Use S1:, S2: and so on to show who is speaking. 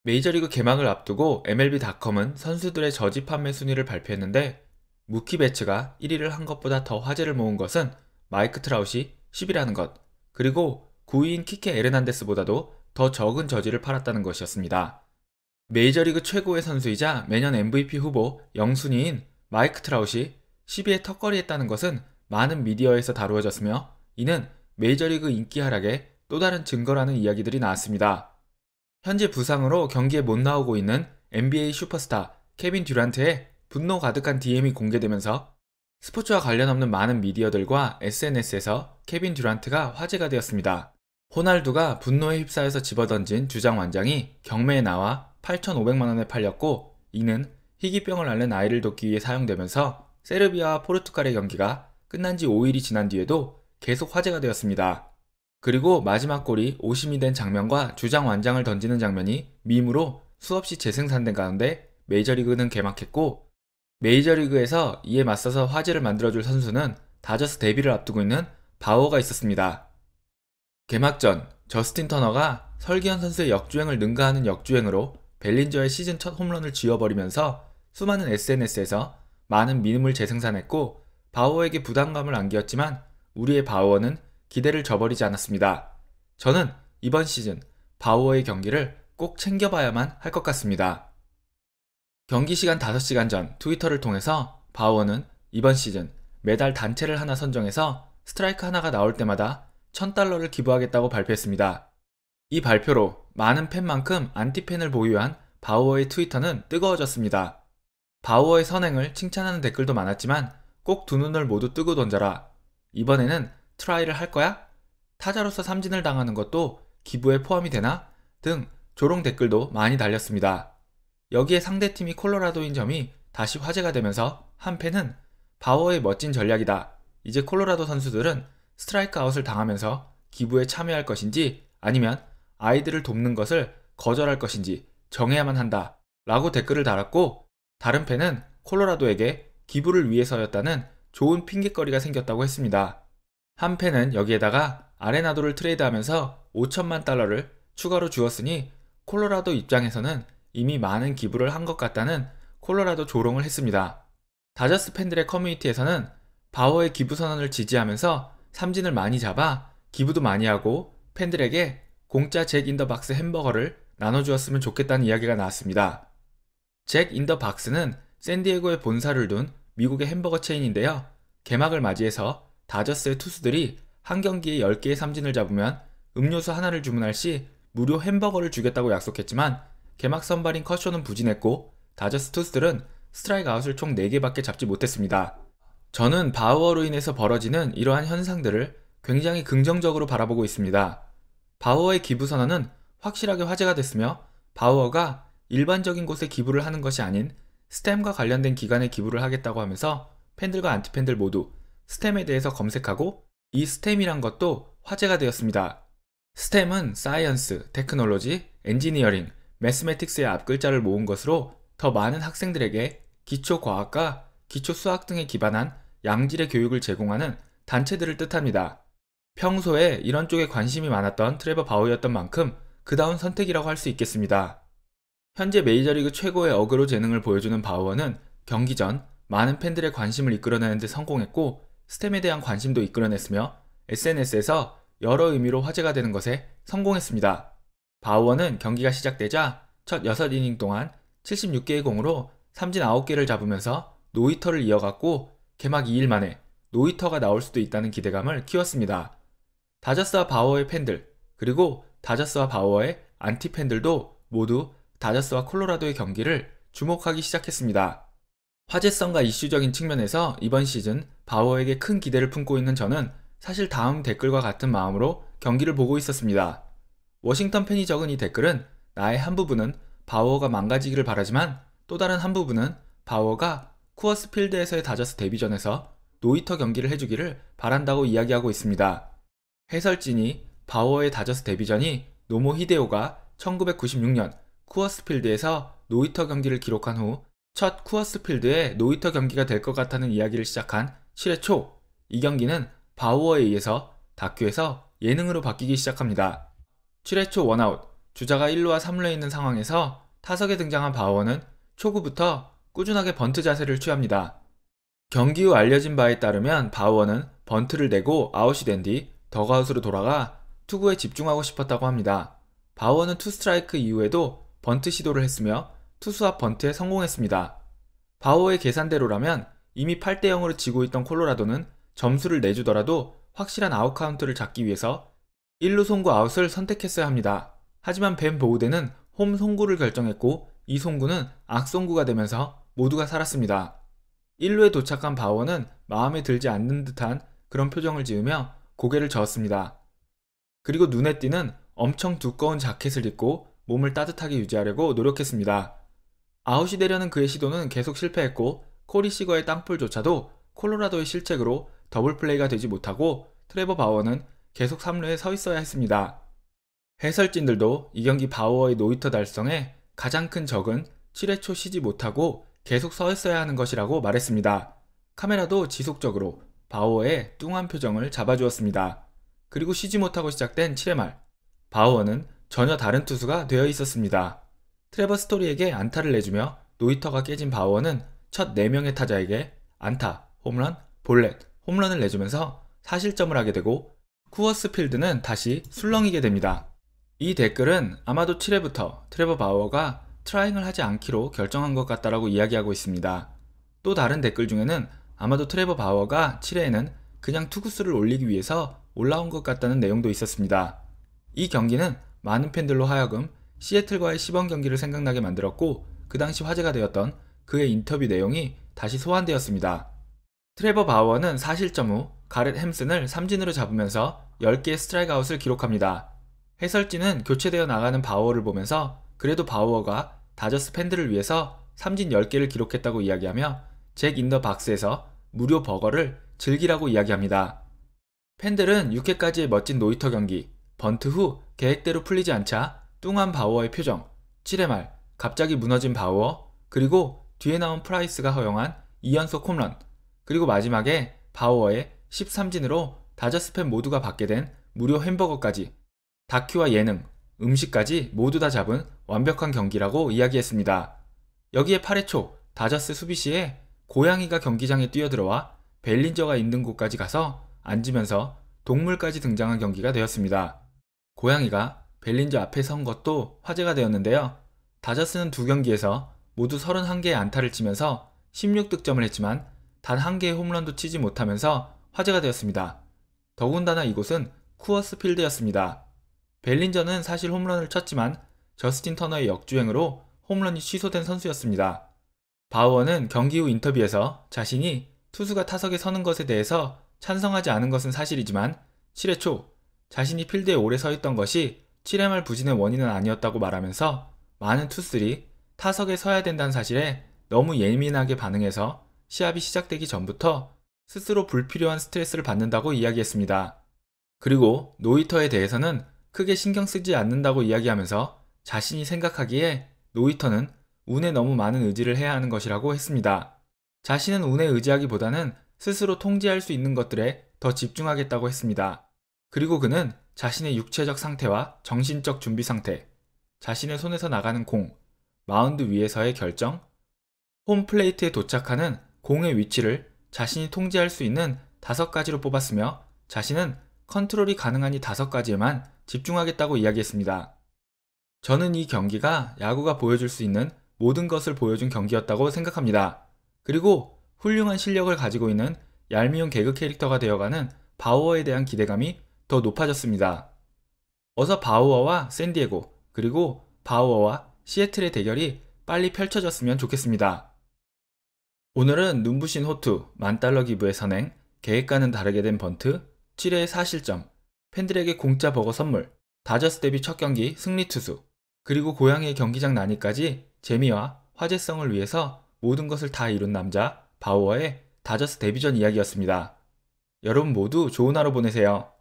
S1: 메이저리그 개막을 앞두고 MLB.com은 선수들의 저지 판매 순위를 발표했는데 무키 배츠가 1위를 한 것보다 더 화제를 모은 것은 마이크 트라웃이 10위라는 것, 그리고 9위인 키케 에르난데스보다도 더 적은 저지를 팔았다는 것이었습니다. 메이저리그 최고의 선수이자 매년 MVP 후보 영순위인 마이크 트라웃이 10위에 턱걸이했다는 것은 많은 미디어에서 다루어졌으며 이는 메이저리그 인기 하락의 또 다른 증거라는 이야기들이 나왔습니다. 현재 부상으로 경기에 못 나오고 있는 NBA 슈퍼스타 케빈 듀란트의 분노 가득한 DM이 공개되면서 스포츠와 관련 없는 많은 미디어들과 SNS에서 케빈 듀란트가 화제가 되었습니다. 호날두가 분노에 휩싸여서 집어던진 주장 완장이 경매에 나와 8,500만 원에 팔렸고 이는 희귀병을 앓는 아이를 돕기 위해 사용되면서 세르비아와 포르투갈의 경기가 끝난 지 5일이 지난 뒤에도 계속 화제가 되었습니다. 그리고 마지막 골이 오심이 된 장면과 주장 완장을 던지는 장면이 밈으로 수없이 재생산된 가운데 메이저리그는 개막했고 메이저리그에서 이에 맞서서 화제를 만들어줄 선수는 다저스 데뷔를 앞두고 있는 바우어가 있었습니다. 개막 전 저스틴 터너가 설기현 선수의 역주행을 능가하는 역주행으로 벨린저의 시즌 첫 홈런을 쥐어버리면서 수많은 SNS에서 많은 밈을 재생산했고 바우어에게 부담감을 안겼지만 우리의 바우어는 기대를 저버리지 않았습니다. 저는 이번 시즌 바우어의 경기를 꼭 챙겨봐야만 할 것 같습니다. 경기 시간 5시간 전 트위터를 통해서 바우어는 이번 시즌 매달 단체를 하나 선정해서 스트라이크 하나가 나올 때마다 $1,000를 기부하겠다고 발표했습니다. 이 발표로 많은 팬만큼 안티팬을 보유한 바우어의 트위터는 뜨거워졌습니다. 바우어의 선행을 칭찬하는 댓글도 많았지만 꼭 두 눈을 모두 뜨고 던져라. 이번에는 트라이를 할 거야? 타자로서 삼진을 당하는 것도 기부에 포함이 되나? 등 조롱 댓글도 많이 달렸습니다. 여기에 상대팀이 콜로라도인 점이 다시 화제가 되면서 한 팬은 바우어의 멋진 전략이다. 이제 콜로라도 선수들은 스트라이크 아웃을 당하면서 기부에 참여할 것인지 아니면 아이들을 돕는 것을 거절할 것인지 정해야만 한다. 라고 댓글을 달았고 다른 팬은 콜로라도에게 기부를 위해서였다는 좋은 핑곗거리가 생겼다고 했습니다. 한 팬은 여기에다가 아레나도를 트레이드하면서 $5,000,000를 추가로 주었으니 콜로라도 입장에서는 이미 많은 기부를 한 것 같다는 콜로라도 조롱을 했습니다. 다저스 팬들의 커뮤니티에서는 바우어의 기부 선언을 지지하면서 삼진을 많이 잡아 기부도 많이 하고 팬들에게 공짜 잭 인 더 박스 햄버거를 나눠주었으면 좋겠다는 이야기가 나왔습니다. 잭 인 더 박스는 샌디에고에 본사를 둔 미국의 햄버거 체인인데요. 개막을 맞이해서 다저스의 투수들이 한 경기에 10개의 삼진을 잡으면 음료수 하나를 주문할 시 무료 햄버거를 주겠다고 약속했지만 개막 선발인 커쇼는 부진했고 다저스 투수들은 스트라이크 아웃을 총 4개밖에 잡지 못했습니다. 저는 바우어로 인해서 벌어지는 이러한 현상들을 굉장히 긍정적으로 바라보고 있습니다. 바우어의 기부 선언은 확실하게 화제가 됐으며 바우어가 일반적인 곳에 기부를 하는 것이 아닌 스템과 관련된 기관에 기부를 하겠다고 하면서 팬들과 안티팬들 모두 스템에 대해서 검색하고 이 스템이란 것도 화제가 되었습니다. 스템은 사이언스, 테크놀로지, 엔지니어링, 매스매틱스의 앞글자를 모은 것으로 더 많은 학생들에게 기초과학과 기초수학 등에 기반한 양질의 교육을 제공하는 단체들을 뜻합니다. 평소에 이런 쪽에 관심이 많았던 트레버 바우어였던 만큼 그다운 선택이라고 할 수 있겠습니다. 현재 메이저리그 최고의 어그로 재능을 보여주는 바우어는 경기 전 많은 팬들의 관심을 이끌어내는 데 성공했고 스템에 대한 관심도 이끌어냈으며 SNS에서 여러 의미로 화제가 되는 것에 성공했습니다. 바우어는 경기가 시작되자 첫 6이닝 동안 76개의 공으로 삼진 9개를 잡으면서 노히터를 이어갔고 개막 2일 만에 노히터가 나올 수도 있다는 기대감을 키웠습니다. 다저스와 바우어의 팬들 그리고 다저스와 바우어의 안티팬들도 모두 다저스와 콜로라도의 경기를 주목하기 시작했습니다. 화제성과 이슈적인 측면에서 이번 시즌 바우어에게 큰 기대를 품고 있는 저는 사실 다음 댓글과 같은 마음으로 경기를 보고 있었습니다. 워싱턴 팬이 적은 이 댓글은 나의 한 부분은 바우어가 망가지기를 바라지만 또 다른 한 부분은 바우어가 쿠어스 필드에서의 다저스 데뷔전에서 노히터 경기를 해주기를 바란다고 이야기하고 있습니다. 해설진이 바우어의 다저스 데뷔전이 노모 히데오가 1996년 쿠어스 필드에서 노히터 경기를 기록한 후 첫 쿠어스 필드의 노히터 경기가 될 것 같다는 이야기를 시작한 7회 초, 이 경기는 바우어에 의해서 다큐에서 예능으로 바뀌기 시작합니다. 7회 초 원아웃, 주자가 1루와 3루에 있는 상황에서 타석에 등장한 바우어는 초구부터 꾸준하게 번트 자세를 취합니다. 경기 후 알려진 바에 따르면 바우어는 번트를 내고 아웃이 된 뒤 덕아웃으로 돌아가 투구에 집중하고 싶었다고 합니다. 바우어는 투 스트라이크 이후에도 번트 시도를 했으며 투수 앞 번트에 성공했습니다. 바우어의 계산대로라면 이미 8대 0으로 지고 있던 콜로라도는 점수를 내주더라도 확실한 아웃 카운트를 잡기 위해서 1루 송구 아웃을 선택했어야 합니다. 하지만 벤 보우대는 홈 송구를 결정했고 이 송구는 악송구가 되면서 모두가 살았습니다. 1루에 도착한 바우어는 마음에 들지 않는 듯한 그런 표정을 지으며 고개를 저었습니다. 그리고 눈에 띄는 엄청 두꺼운 자켓을 입고 몸을 따뜻하게 유지하려고 노력했습니다. 아웃이 되려는 그의 시도는 계속 실패했고 코리 시거의 땅볼조차도 콜로라도의 실책으로 더블 플레이가 되지 못하고 트레버 바우어는 계속 3루에 서 있어야 했습니다. 해설진들도 이 경기 바우어의 노히터 달성에 가장 큰 적은 7회 초 쉬지 못하고 계속 서 있어야 하는 것이라고 말했습니다. 카메라도 지속적으로 바우어의 뚱한 표정을 잡아주었습니다. 그리고 쉬지 못하고 시작된 7회 말, 바우어는 전혀 다른 투수가 되어 있었습니다. 트레버 스토리에게 안타를 내주며 노히터가 깨진 바우어는 첫 4명의 타자에게 안타, 홈런, 볼넷, 홈런을 내주면서 4실점을 하게 되고 쿠어스 필드는 다시 술렁이게 됩니다. 이 댓글은 아마도 7회부터 트레버 바우어가 트라잉을 하지 않기로 결정한 것 같다라고 이야기하고 있습니다. 또 다른 댓글 중에는 아마도 트레버 바우어가 7회에는 그냥 투구수를 올리기 위해서 올라온 것 같다는 내용도 있었습니다. 이 경기는 많은 팬들로 하여금 시애틀과의 시범 경기를 생각나게 만들었고 그 당시 화제가 되었던 그의 인터뷰 내용이 다시 소환되었습니다. 트레버 바우어는 4실점 후 가렛 햄슨을 삼진으로 잡으면서 10개의 스트라이크 아웃을 기록합니다. 해설진은 교체되어 나가는 바우어를 보면서 그래도 바우어가 다저스 팬들을 위해서 삼진 10개를 기록했다고 이야기하며 잭 인 더 박스에서 무료 버거를 즐기라고 이야기합니다. 팬들은 6회까지의 멋진 노히터 경기, 번트 후 계획대로 풀리지 않자 뚱한 바우어의 표정, 7회 말 갑자기 무너진 바우어, 그리고 뒤에 나온 프라이스가 허용한 2연속 홈런, 그리고 마지막에 바우어의 13진으로 다저스 팬 모두가 받게 된 무료 햄버거까지 다큐와 예능, 음식까지 모두 다 잡은 완벽한 경기라고 이야기했습니다. 여기에 8회 초 다저스 수비 시에 고양이가 경기장에 뛰어들어와 벨린저가 있는 곳까지 가서 앉으면서 동물까지 등장한 경기가 되었습니다. 고양이가 벨린저 앞에 선 것도 화제가 되었는데요. 다저스는 두 경기에서 모두 31개의 안타를 치면서 16득점을 했지만 단 한 개의 홈런도 치지 못하면서 화제가 되었습니다. 더군다나 이곳은 쿠어스 필드였습니다. 벨린저는 사실 홈런을 쳤지만 저스틴 터너의 역주행으로 홈런이 취소된 선수였습니다. 바우어는 경기 후 인터뷰에서 자신이 투수가 타석에 서는 것에 대해서 찬성하지 않은 것은 사실이지만 7회 초 자신이 필드에 오래 서 있던 것이 7회 말 부진의 원인은 아니었다고 말하면서 많은 투수들이 타석에 서야 된다는 사실에 너무 예민하게 반응해서 시합이 시작되기 전부터 스스로 불필요한 스트레스를 받는다고 이야기했습니다. 그리고 노히터에 대해서는 크게 신경 쓰지 않는다고 이야기하면서 자신이 생각하기에 노히터는 운에 너무 많은 의지를 해야 하는 것이라고 했습니다. 자신은 운에 의지하기보다는 스스로 통제할 수 있는 것들에 더 집중하겠다고 했습니다. 그리고 그는 자신의 육체적 상태와 정신적 준비 상태, 자신의 손에서 나가는 공, 마운드 위에서의 결정, 홈 플레이트에 도착하는 공의 위치를 자신이 통제할 수 있는 5가지로 뽑았으며 자신은 컨트롤이 가능한 이 5가지에만 집중하겠다고 이야기했습니다. 저는 이 경기가 야구가 보여줄 수 있는 모든 것을 보여준 경기였다고 생각합니다. 그리고 훌륭한 실력을 가지고 있는 얄미운 개그 캐릭터가 되어가는 바우어에 대한 기대감이 더 높아졌습니다. 어서 바우어와 샌디에고, 그리고 바우어와 시애틀의 대결이 빨리 펼쳐졌으면 좋겠습니다. 오늘은 눈부신 호투, $10,000 기부의 선행, 계획과는 다르게 된 번트, 7회의 4실점, 팬들에게 공짜 버거 선물, 다저스 데뷔 첫 경기 승리 투수, 그리고 고양이의 경기장 난입까지 재미와 화제성을 위해서 모든 것을 다 이룬 남자 바우어의 다저스 데뷔전 이야기였습니다. 여러분 모두 좋은 하루 보내세요.